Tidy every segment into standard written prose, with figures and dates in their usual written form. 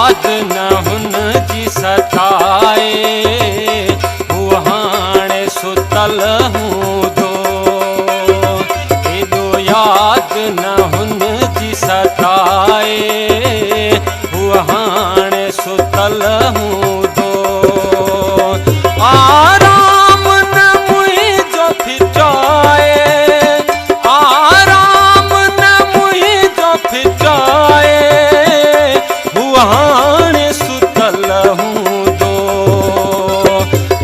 याद न हुन जी सताए, हू हाणे सुतल हूं दो। एॾो याद न हुन जी सताए, हू हाणे सुतल हूं दो। आराम न मुंहिंजो फिचाए, आराम न मुंहिंजो फिचाए, हू हाणे सुतल हूं दो।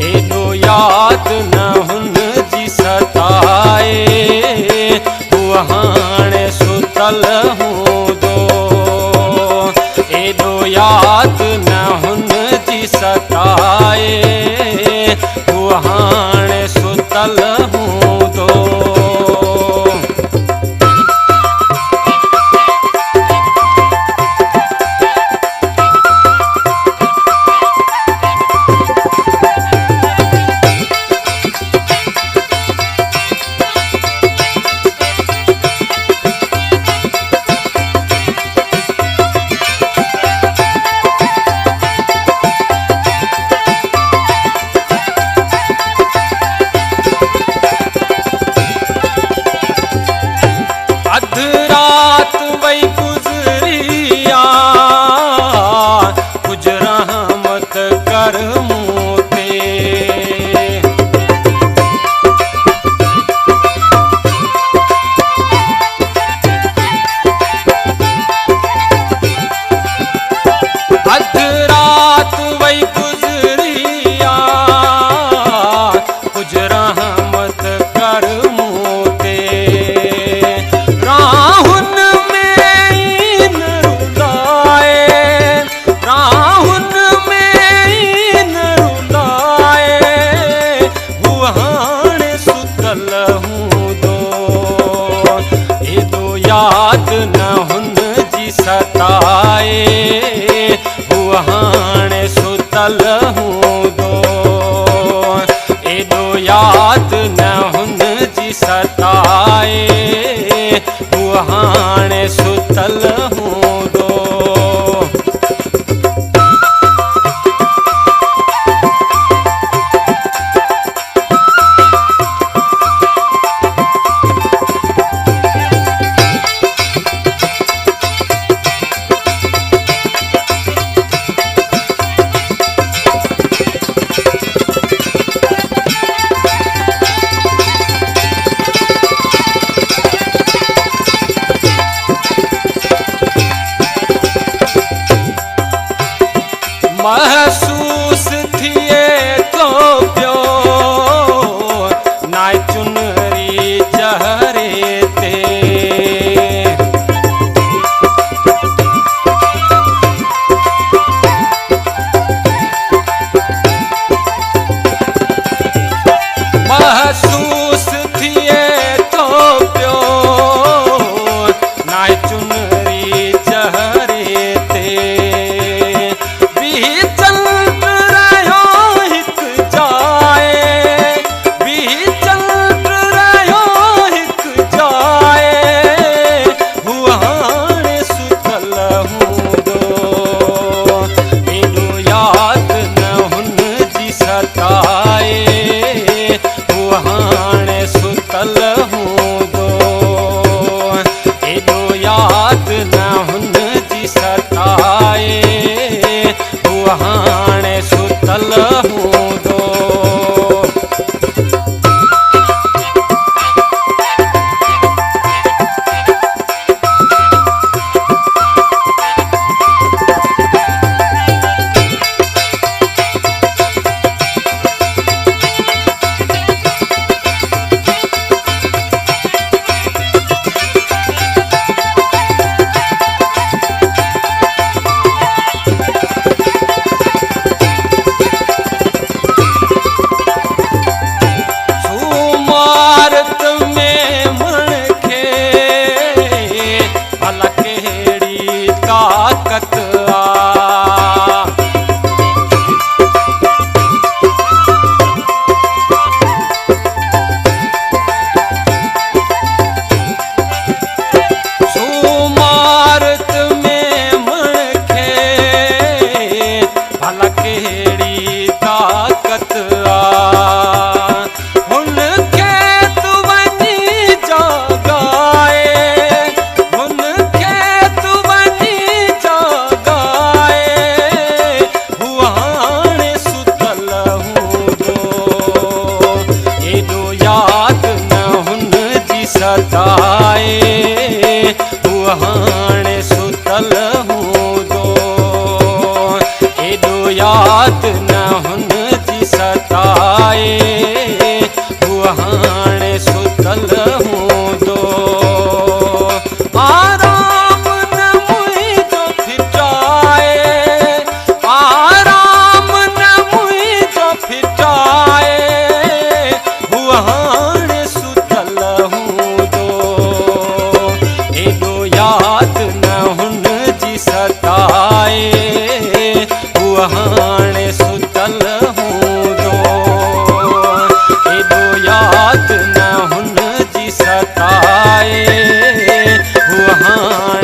एॾो याद न हुन जी सताए, हू हाणे सुतल हूं दो। एॾो याद न हुन जी सताए, हू हाणे सुतल हूं दो। रात वही गुजरिया, कुछ रहमत कर मूं ते। अध रात वही गुजरिया, कुछ रहमत कर मूं ते। राहुन में इन रुलाए, राहुन में इन रुलाए, हू हाणे सुतल हूं दो। एॾो याद न हुन जी सताए, हू हाणे सुतल हूं दो। एॾो याद न हुन जी सताए, हू हाणे सुतल हूं दो। महसूस थिए तो पियो नाए चुनरी चेहरे ते। महसूस थिए तो पियो नाए चुनरी चेहरे ते। हाणे सुतल हूं दो। याद न हुन जी सताए, हूअ हाणे सुतल हूंदो। आराम न मुंहिंजो फिटाए, आराम न मुंहिंजो फिटाए, हूअ हाणे सुतल हूंदो। एॾो याद न हुन जी सताए, हूअ हाणे सुतल हूंदो। एॾो याद न हुन जी सताए, हूअ हाणे